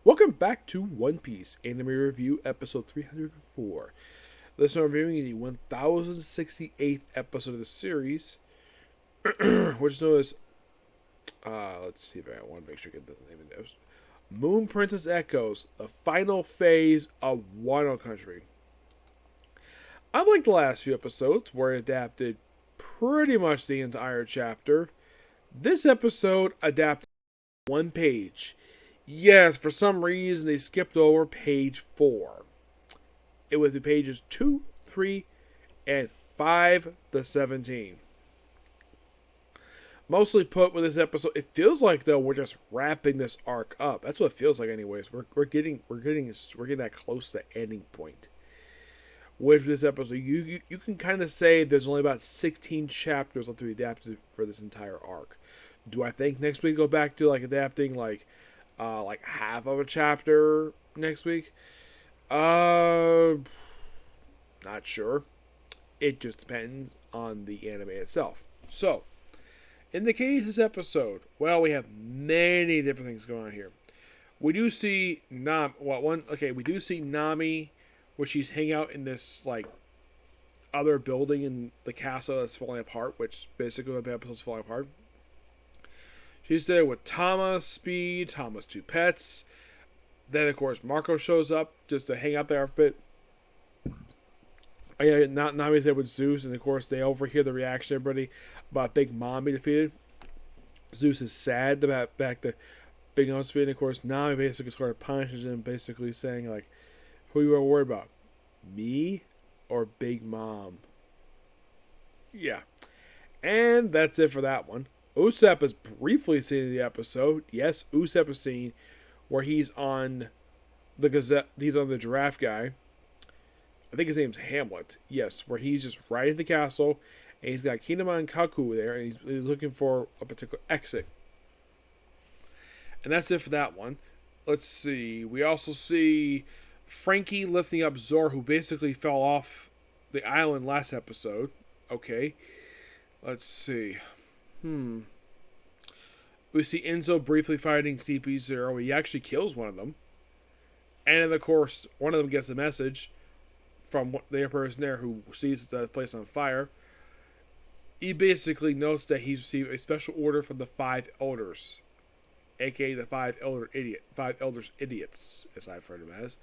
Welcome back to One Piece Anime Review Episode 304. This is reviewing the 1068th episode of the series, which is known as, let's see if I want to make sure I get the name of this. Moon Princess Echoes, the final phase of Wano Country. Unlike the last few episodes, where it adapted pretty much the entire chapter, this episode adapted one page. Yes, for some reason they skipped over page 4. It was the pages 2, 3, and 5 to 17. Mostly put with this episode, it feels like though we're just wrapping this arc up. That's what it feels like, anyways. We're getting that close to the ending point. With this episode, you can kind of say there's only about 16 chapters left to be adapted for this entire arc. Do I think next week go back to adapting like half of a chapter next week? Not sure. It just depends on the anime itself. So, in the case of this episode, well, we have many different things going on here. We do see we do see Nami, where she's hanging out in this other building in the castle that's falling apart, which basically the episode's falling apart. She's there with Tama, Speed, Tama's two pets. Then, of course, Marco shows up just to hang out there a bit. Oh, yeah, Nami's there with Zeus, and of course, they overhear the reaction of everybody about Big Mom being defeated. Zeus is sad about back to Big Mom's defeated, and of course, Nami basically sort of punishes him, basically saying, who you are worried about? Me or Big Mom? Yeah. And that's it for that one. Usopp is briefly seen in the episode. Yes, Usopp is seen where he's on the Gazette. He's on the giraffe guy. I think his name's Hamlet. Yes, where he's just riding the castle, and he's got Kinema and Kaku there, and he's looking for a particular exit. And that's it for that one. Let's see. We also see Frankie lifting up Zoro, who basically fell off the island last episode. Okay. Let's see. We see Enzo briefly fighting CP0. He actually kills one of them. And of course, one of them gets a message from the person there who sees the place on fire. He basically notes that he's received a special order from the Five Elders, aka the Five Elders Idiots, as I've heard them as,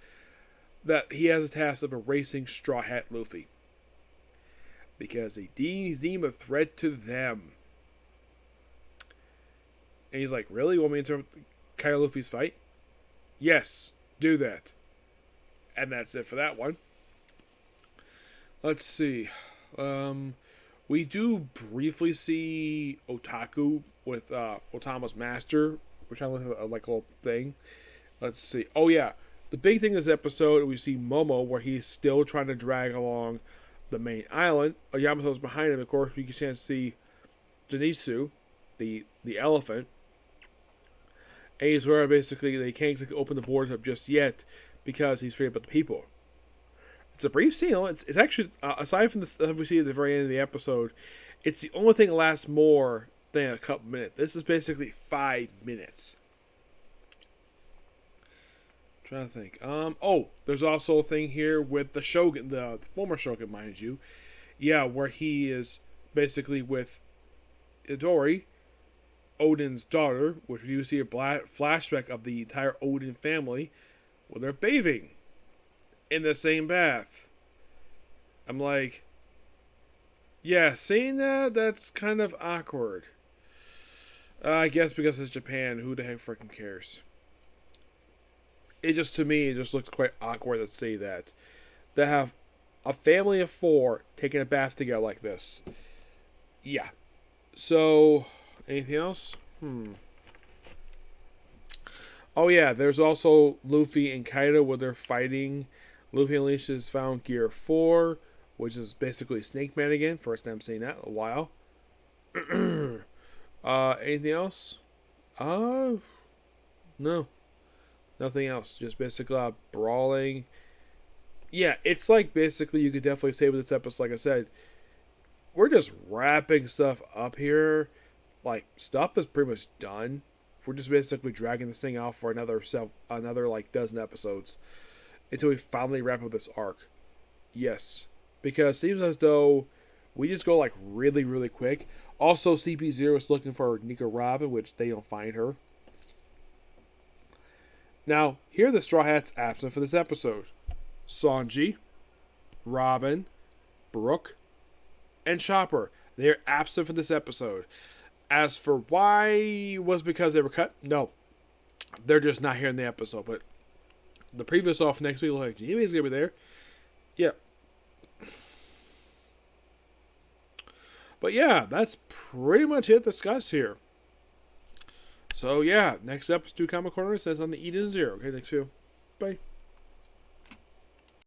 that he has a task of erasing Straw Hat Luffy. Because he's deemed a threat to them. And he's like, really? You want me to interrupt Kaido Luffy's fight? Yes, do that. And that's it for that one. Let's see. We do briefly see Otaku with Otama's master, which I like a little thing. Let's see. Oh, yeah. The big thing this episode, we see Momo, where he's still trying to drag along the main island. Yamato's behind him. Of course, we can see Zenitsu, the elephant. And he's where basically they can't open the borders up just yet because he's afraid about the people. It's a brief scene. It's actually, aside from the stuff we see at the very end of the episode, it's the only thing that lasts more than a couple minutes. This is basically 5 minutes. I'm trying to think. There's also a thing here with the Shogun, the former Shogun, mind you. Yeah, where he is basically with Idori, Odin's daughter, which you see a flashback of the entire Odin family, where they're bathing in the same bath. I'm like, yeah, seeing that's kind of awkward. I guess because it's Japan, who the heck freaking cares? To me, it just looks quite awkward to see that. They have a family of 4 taking a bath together like this. Yeah. So, anything else? Oh yeah, there's also Luffy and Kaido where they're fighting. Luffy unleashes found Gear 4, which is basically Snake Man again. First time seeing that in a while. Anything else? No. Nothing else. Just basically brawling. Yeah, it's basically you could definitely say with this episode, like I said, we're just wrapping stuff up here. Stuff is pretty much done. we're just basically dragging this thing out for another like dozen episodes until we finally wrap up this arc. Yes, because it seems as though we just go like really, really quick. Also, CP0 is looking for Nico Robin, which they don't find her. Now, here are the Straw Hats absent for this episode: Sanji, Robin, Brooke, and Chopper. They're absent for this episode. As for why was because they were cut, no, they're just not here in the episode. But the previous off next week, like Jimmy's gonna be there. Yep. But yeah, that's pretty much it to discuss here. So yeah, next episode, Comic Corner says on the Eden Zero. Okay, next video. Bye.